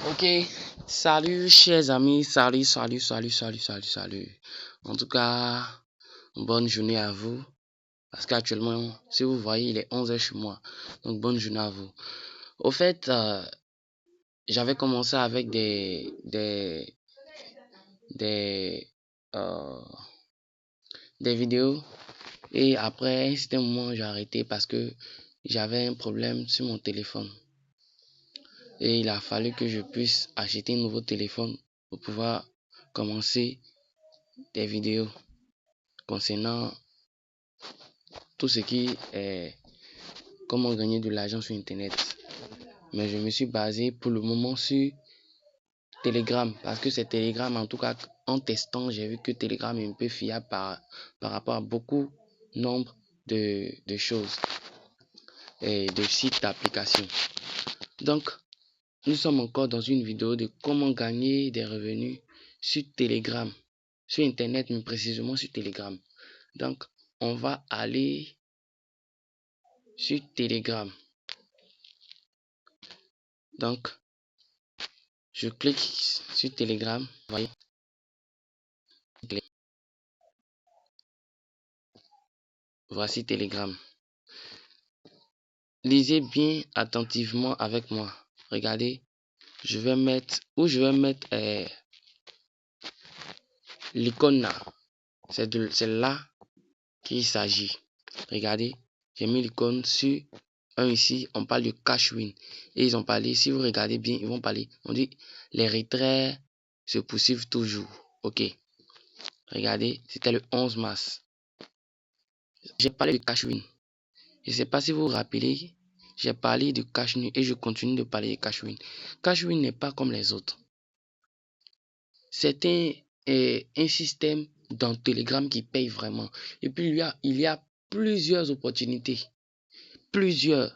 Ok, salut chers amis, salut. En tout cas, bonne journée à vous. Parce qu'actuellement, si vous voyez, il est 11h chez moi. Donc, bonne journée à vous. Au fait, j'avais commencé avec euh, des vidéos. Et après, c'était un moment où j'ai arrêté parce que j'avais un problème sur mon téléphone. Et il a fallu que je puisse acheter un nouveau téléphone pour pouvoir commencer des vidéos concernant tout ce qui est comment gagner de l'argent sur internet. Mais je me suis basé pour le moment sur Telegram parce que c'est Telegram, en tout cas en testant, j'ai vu que Telegram est un peu fiable par rapport à beaucoup nombre de choses et de sites d'applications. Donc, nous sommes encore dans une vidéo de comment gagner des revenus sur Telegram, sur internet, mais précisément sur Telegram. Donc, on va aller sur Telegram. Donc, je clique sur Telegram. Vous voyez, voici Telegram. Lisez bien attentivement avec moi. Regardez, je vais mettre l'icône là. C'est là qu'il s'agit. Regardez, j'ai mis l'icône sur un ici. On parle de Cashwin. Et ils ont parlé, si vous regardez bien, ils vont parler. On dit les retraits se poursuivent toujours. Ok. Regardez, c'était le 11 mars. J'ai parlé de Cashwin. Je ne sais pas si vous vous rappelez, j'ai parlé de Cashwin et je continue de parler de Cashwin. Cashwin n'est pas comme les autres. C'est un système dans Telegram qui paye vraiment. Et puis il y a plusieurs opportunités. Plusieurs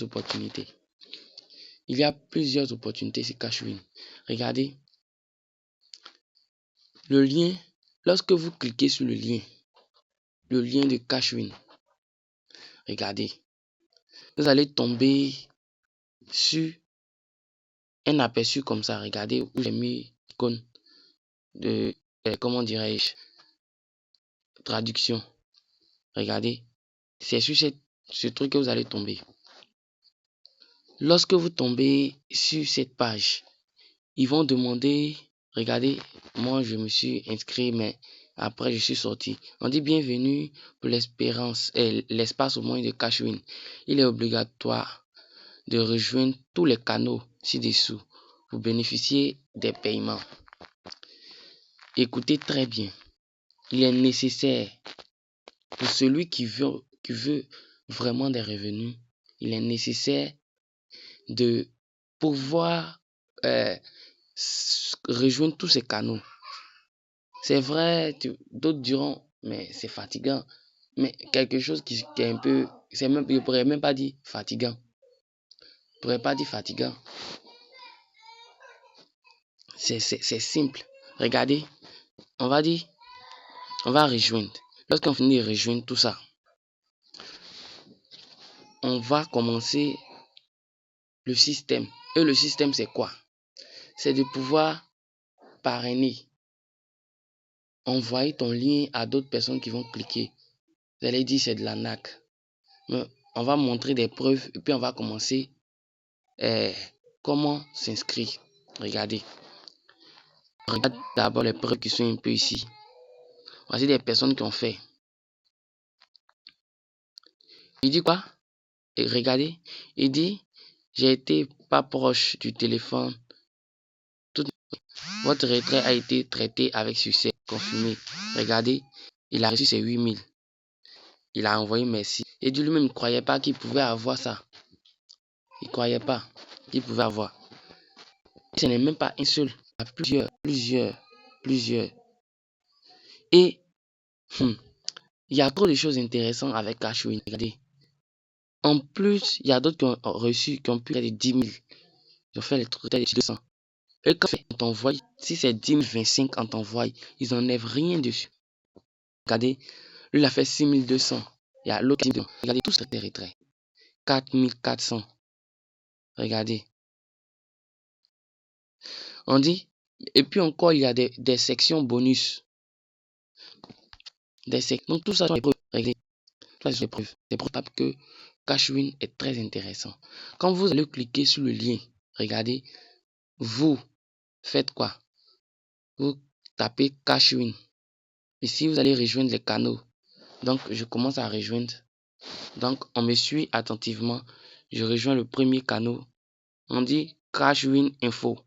opportunités. Il y a plusieurs opportunités sur Cashwin. Regardez. Le lien, lorsque vous cliquez sur le lien de Cashwin, regardez. Vous allez tomber sur un aperçu comme ça. Regardez où j'ai mis l'icône de, comment dirais-je, traduction. Regardez, c'est sur ce truc que vous allez tomber. Lorsque vous tombez sur cette page, ils vont demander, regardez, moi je me suis inscrit, mais après je suis sorti. On dit bienvenue pour l'espace au moins de Cashwin. Il est obligatoire de rejoindre tous les canaux ci-dessous pour bénéficier des paiements. Écoutez très bien. Il est nécessaire pour celui qui veut vraiment des revenus, il est nécessaire de pouvoir rejoindre tous ces canaux. C'est vrai, d'autres diront, mais c'est fatigant. Mais quelque chose qui est un peu, je ne pourrais même pas dire fatigant. Je ne pourrais pas dire fatigant. C'est simple. Regardez, on va rejoindre. Lorsqu'on finit de rejoindre tout ça, on va commencer le système. Et le système, c'est quoi? C'est de pouvoir parrainer. Envoyer ton lien à d'autres personnes qui vont cliquer. Vous allez dire c'est de l'arnaque. Mais on va montrer des preuves et puis on va commencer comment s'inscrire. Regardez. Regarde d'abord les preuves qui sont un peu ici. Voici des personnes qui ont fait. Il dit quoi? Et regardez. Il dit j'ai été pas proche du téléphone. Votre retrait a été traité avec succès. Confirmé. Regardez. Il a reçu ses 8000. Il a envoyé merci. Et de lui-même, il ne croyait pas qu'il pouvait avoir ça. Il ne croyait pas qu'il pouvait avoir. Et ce n'est même pas un seul. Il y a plusieurs. Et il y a trop de choses intéressantes avec Cashwin. Regardez. En plus, il y a d'autres qui ont reçu, qui ont pu faire des 10 000. Ils ont fait les trucs de 200. Et quand on t'envoie, si c'est 10 000, 25, on t'envoie, ils n'enlèvent rien dessus. Regardez. Lui, il a fait 6 200. Il y a l'autre qui... Regardez, tous ces retraits. 4 400. Regardez. On dit, et puis encore, il y a des sections bonus. Donc tout ça sont les preuves réglées. Tout ça sont les preuves. C'est pour ça que Cashwin est très intéressant. Quand vous allez cliquer sur le lien, regardez, vous faites quoi? Vous tapez Cashwin. Ici, vous allez rejoindre les canaux. Donc, je commence à rejoindre. Donc, on me suit attentivement. Je rejoins le premier canal. On dit Cashwin Info.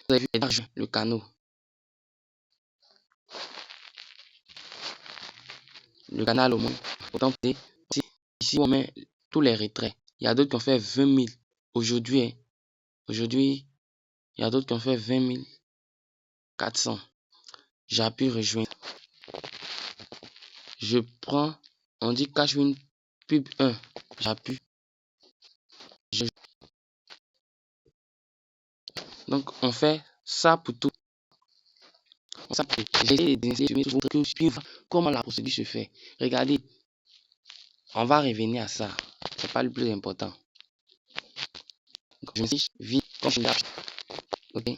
Vous avez vu le canal. Le canal au moins. Autant ici, on met tous les retraits. Il y a d'autres qui ont fait 20 000 aujourd'hui. Aujourd'hui, il y a d'autres qui ont fait 20 400. J'appuie rejoindre. Je prends, on dit Cashwin Pub 1. J'appuie. Donc, on fait ça pour tout. J'essaie de comment la procédure se fait. Regardez, on va revenir à ça. C'est pas le plus important. Je me suis vite comme je l'ai. Ok.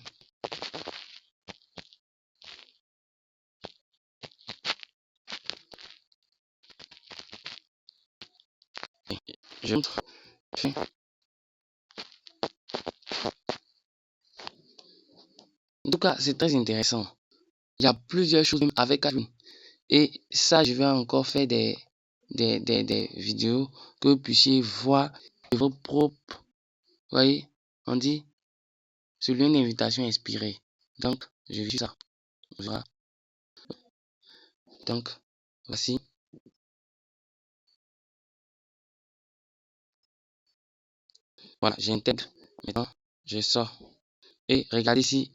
Je montre. En tout cas, c'est très intéressant. Il y a plusieurs choses avec Cashwin. Et ça, je vais encore faire des vidéos que vous puissiez voir de vos propres. Vous voyez, on dit c'est une invitation inspirée. Donc, je vais ça. Voilà. Donc, voici. Voilà, j'intègre. Maintenant, je sors. Et regardez ici.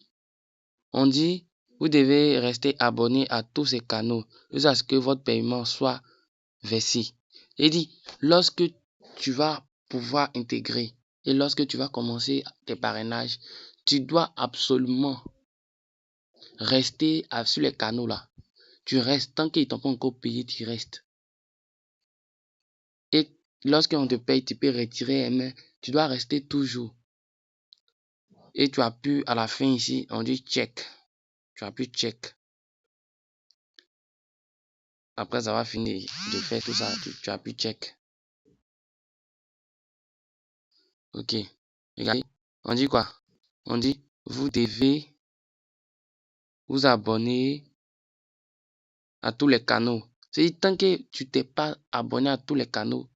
On dit, vous devez rester abonné à tous ces canaux jusqu'à ce que votre paiement soit versé. Et dit, lorsque tu vas pouvoir intégrer et lorsque tu vas commencer tes parrainages, tu dois absolument rester sur les canaux là. Tu restes, tant qu'ils t'ont pas encore payé, tu restes. Et lorsqu'on te paye, tu peux retirer, mais tu dois rester toujours. Et tu appuies à la fin ici, on dit check. Tu appuies check. Après avoir fini de faire tout ça, tu appuies check. Ok. Regardez. On dit quoi? On dit vous devez vous abonner à tous les canaux. C'est tant que tu t'es pas abonné à tous les canaux,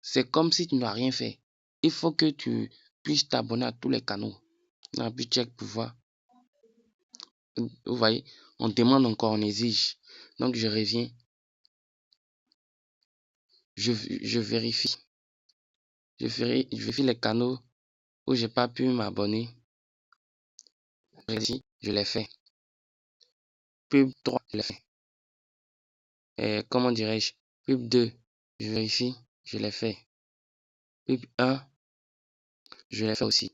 c'est comme si tu n'as rien fait. Il faut que tu puisses t'abonner à tous les canaux. On appuie check pour voir. Vous voyez, on demande encore, on exige. Donc je reviens. Je vérifie. Je vérifie les canaux où j'ai pas pu m'abonner. Je l'ai fait. Pub 3, je l'ai fait. Comment dirais-je? Pub 2, je vérifie, je l'ai fait. Pub 1, je l'ai fait aussi.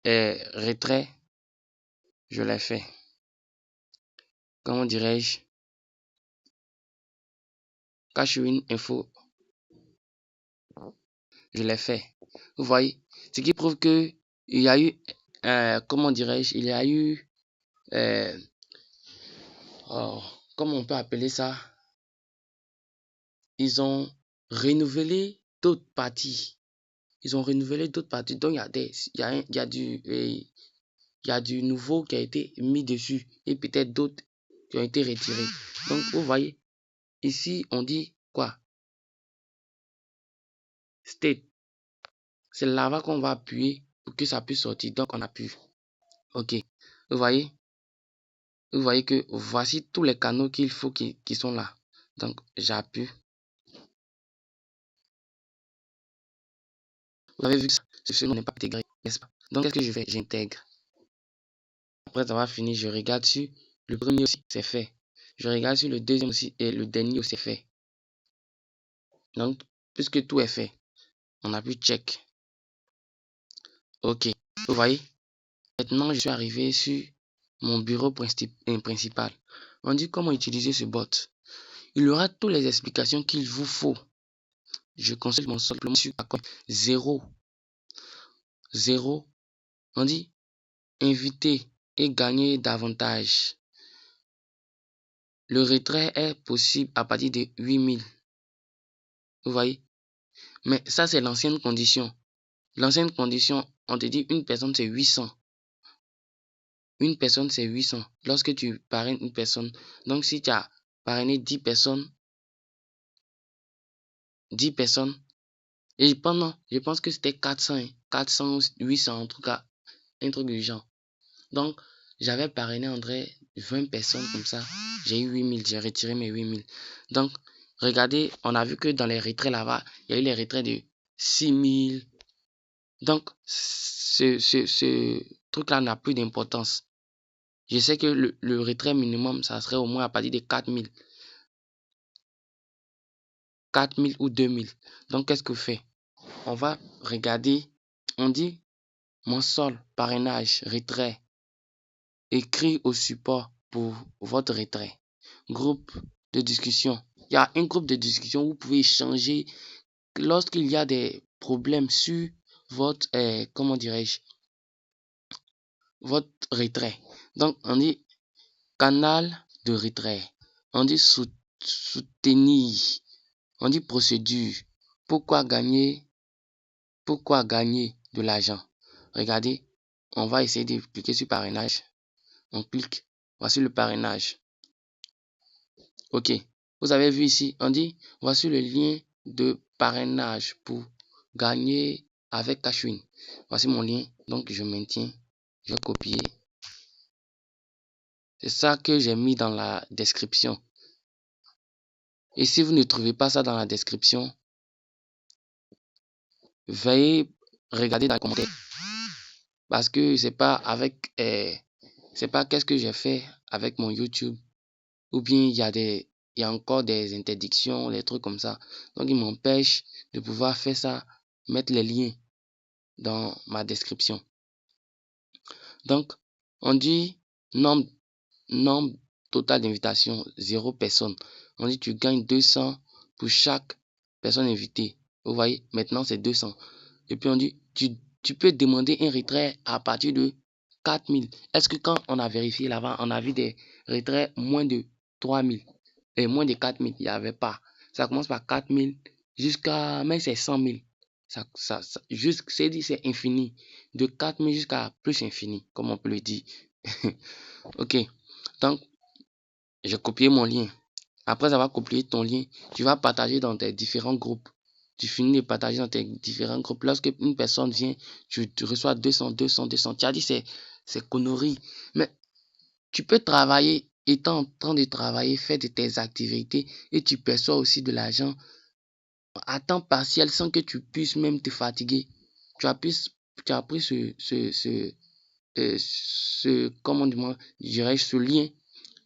Retrait, je l'ai fait. Comment dirais-je? Cashwin Info, je l'ai fait. Vous voyez, ce qui prouve que il y a eu, comment dirais-je, il y a eu, comment on peut appeler ça? Ils ont renouvelé d'autres parties. Ils ont renouvelé d'autres parties. Donc il y a du nouveau qui a été mis dessus et peut-être d'autres qui ont été retirés. Donc vous voyez, ici on dit quoi? State. C'est là-bas qu'on va appuyer pour que ça puisse sortir. Donc on appuie. Ok. Vous voyez? Vous voyez que voici tous les canaux qu'il faut qui sont là. Donc j'appuie. Vous avez vu que ce nom n'est pas intégré, n'est-ce pas? Donc qu'est-ce que je fais? J'intègre. Après avoir fini, je regarde sur le premier aussi, c'est fait. Je regarde sur le deuxième aussi et le dernier aussi, c'est fait. Donc, puisque tout est fait, on appuie check. Ok. Vous voyez? Maintenant, je suis arrivé sur mon bureau principal. On dit comment utiliser ce bot. Il y aura toutes les explications qu'il vous faut. Je consulte mon simplement sur 0. 0. On dit inviter et gagner davantage. Le retrait est possible à partir de 8000. Vous voyez? Mais ça, c'est l'ancienne condition. L'ancienne condition, on te dit une personne, c'est 800. Une personne, c'est 800. Lorsque tu parraines une personne, donc si tu as parrainé 10 personnes, et je pense que c'était 400, 400, 800, en tout cas, un truc du genre. Donc, j'avais parrainé André 20 personnes comme ça. J'ai eu 8000, j'ai retiré mes 8000. Donc, regardez, on a vu que dans les retraits là-bas, il y a eu les retraits de 6000. Donc, ce truc-là n'a plus d'importance. Je sais que le retrait minimum, ça serait au moins à partir de 4000. 4000 ou 2000. Donc, qu'est-ce que fait? On va regarder, on dit mon sol, parrainage, retrait. Écrit au support pour votre retrait. Groupe de discussion. Il y a un groupe de discussion où vous pouvez échanger lorsqu'il y a des problèmes sur votre, comment dirais-je, votre retrait. Donc, on dit canal de retrait. On dit soutenir. On dit procédure. Pourquoi gagner de l'argent? Regardez, on va essayer de cliquer sur parrainage. On clique. Voici le parrainage. Ok. Vous avez vu ici, on dit voici le lien de parrainage pour gagner avec Cashwin. Voici mon lien. Donc je maintiens. Je vais copier. C'est ça que j'ai mis dans la description. Et si vous ne trouvez pas ça dans la description, veuillez regarder dans les commentaires. Parce que c'est pas avec c'est pas qu'est-ce que j'ai fait avec mon YouTube. Ou bien il y a encore des interdictions, des trucs comme ça. Donc il m'empêche de pouvoir faire ça, mettre les liens dans ma description. Donc on dit nombre total d'invitations, 0 personne. On dit tu gagnes 200 pour chaque personne invitée. Vous voyez, maintenant c'est 200. Et puis on dit tu peux demander un retrait à partir de 4000. Est-ce que quand on a vérifié là-bas, on a vu des retraits moins de 3000 et moins de 4000? Il n'y avait pas. Ça commence par 4000 jusqu'à, même c'est 100 000. C'est infini. De 4000 jusqu'à plus infini, comme on peut le dire. Ok. Donc, j'ai copié mon lien. Après avoir copié ton lien, tu vas partager dans tes différents groupes. Tu finis de partager dans tes différents groupes. Lorsque une personne vient, tu reçois 200. Tu as dit c'est conneries. Mais tu peux travailler, étant en train de travailler, faire de tes activités et tu perçois aussi de l'argent à temps partiel sans que tu puisses même te fatiguer. Tu as pris comment dirais-je, ce lien.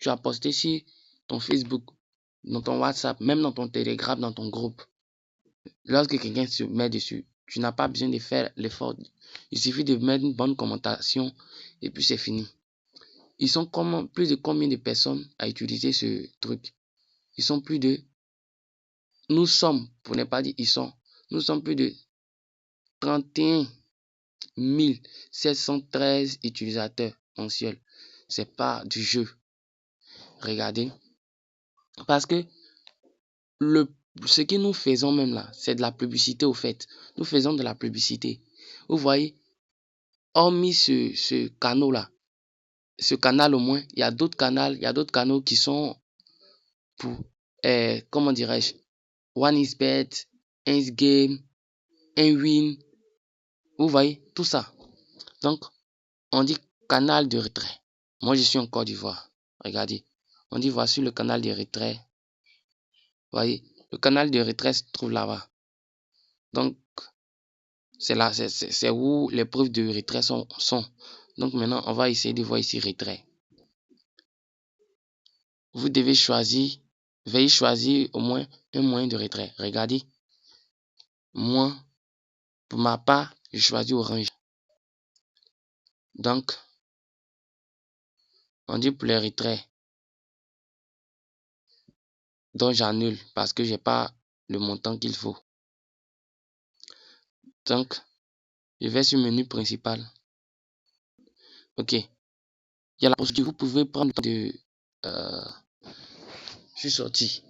Tu as posté sur ton Facebook, dans ton WhatsApp, même dans ton Telegram, dans ton groupe. Lorsque quelqu'un se met dessus, tu n'as pas besoin de faire l'effort. Il suffit de mettre une bonne commentation et puis c'est fini. Ils sont plus de combien de personnes à utiliser ce truc? Ils sont plus de... Nous sommes, pour ne pas dire ils sont, nous sommes plus de 31 713 utilisateurs mensuels. C'est pas du jeu. Regardez. Parce que ce que nous faisons même là, c'est de la publicité au fait. Nous faisons de la publicité. Vous voyez, hormis ce canal-là, ce canal au moins, il y a d'autres canaux qui sont pour, comment dirais-je, OneXBet, 1Game, 1Win. Vous voyez, tout ça. Donc, on dit canal de retrait. Moi, je suis en Côte d'Ivoire. Regardez. On dit voici le canal de retrait. Vous voyez, le canal de retrait se trouve là-bas. Donc, c'est là, c'est où les preuves de retrait sont. Donc maintenant, on va essayer de voir ici retrait. Vous devez choisir, veuillez choisir au moins un moyen de retrait. Regardez. Moi, pour ma part, je choisis orange. Donc, on dit pour les retraits. Donc, j'annule parce que j'ai pas le montant qu'il faut. Donc, Je vais sur menu principal. Ok. Il y a la procédure. Vous pouvez prendre le temps de... je suis sorti.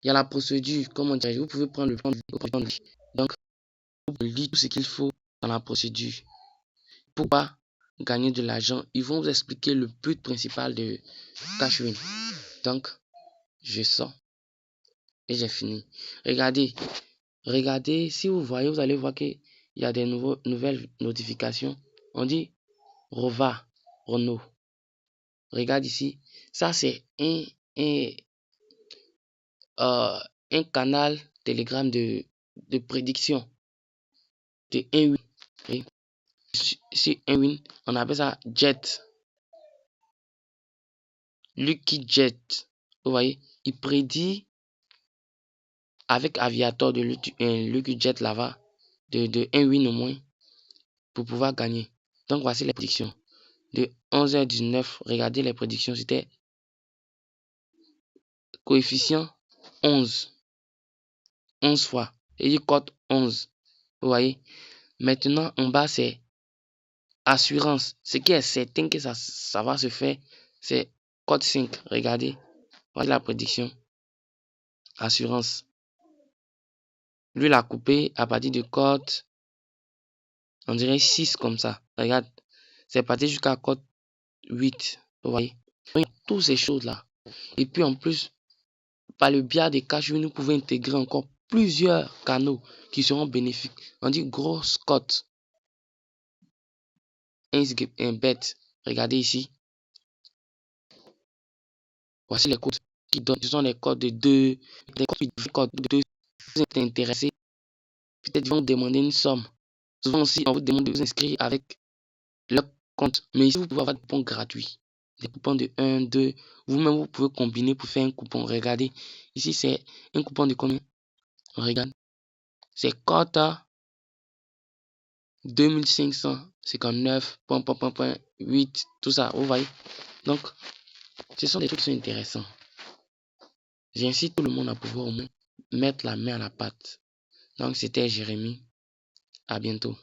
Il y a la procédure. Comment dire? Vous pouvez prendre le temps de... Donc, vous lire tout ce qu'il faut dans la procédure. Pour pas gagner de l'argent, ils vont vous expliquer le but principal de Cashwin. Donc, je sors et j'ai fini. Regardez, si vous voyez, vous allez voir qu'il y a des nouvelles notifications. On dit Renault. Regarde ici. Ça, c'est un canal Telegram de prédiction de 1-win. Sur 1-win, on appelle ça Jet. Lucky Jet. Vous voyez, il prédit avec Aviator de Lucky Jet là-bas de 1-win au moins pour pouvoir gagner. Donc voici les prédictions. De 11h19, regardez les prédictions, c'était coefficient 11. 11 fois. Et il cote 11. Vous voyez. Maintenant, en bas, c'est assurance. Ce qui est certain que ça va se faire, c'est code 5. Regardez. Voilà la prédiction. Assurance. Lui, il a coupé à partir de code, on dirait 6 comme ça. Regarde. C'est parti jusqu'à code 8. Vous voyez. Donc, toutes ces choses-là. Et puis, en plus, par le biais des Cashwin, nous pouvons intégrer encore plusieurs canaux qui seront bénéfiques. On dit grosse cote. Un bet. Regardez ici. Voici les codes qui donnent. Ce sont les codes de 2. Les codes de 2. Si vous êtes intéressé, peut-être ils vont vous demander une somme. Souvent aussi, on vous demande de vous inscrire avec leur compte. Mais ici, vous pouvez avoir des coupons gratuits. Des coupons de 1, 2. Vous-même, vous pouvez combiner pour faire un coupon. Regardez. Ici, c'est un coupon de combien? Regarde. C'est cote 2559.8. Tout ça. Vous voyez. Donc, ce sont des trucs qui sont intéressants. J'incite tout le monde à pouvoir au moins mettre la main à la pâte. Donc, c'était Jérémy. À bientôt.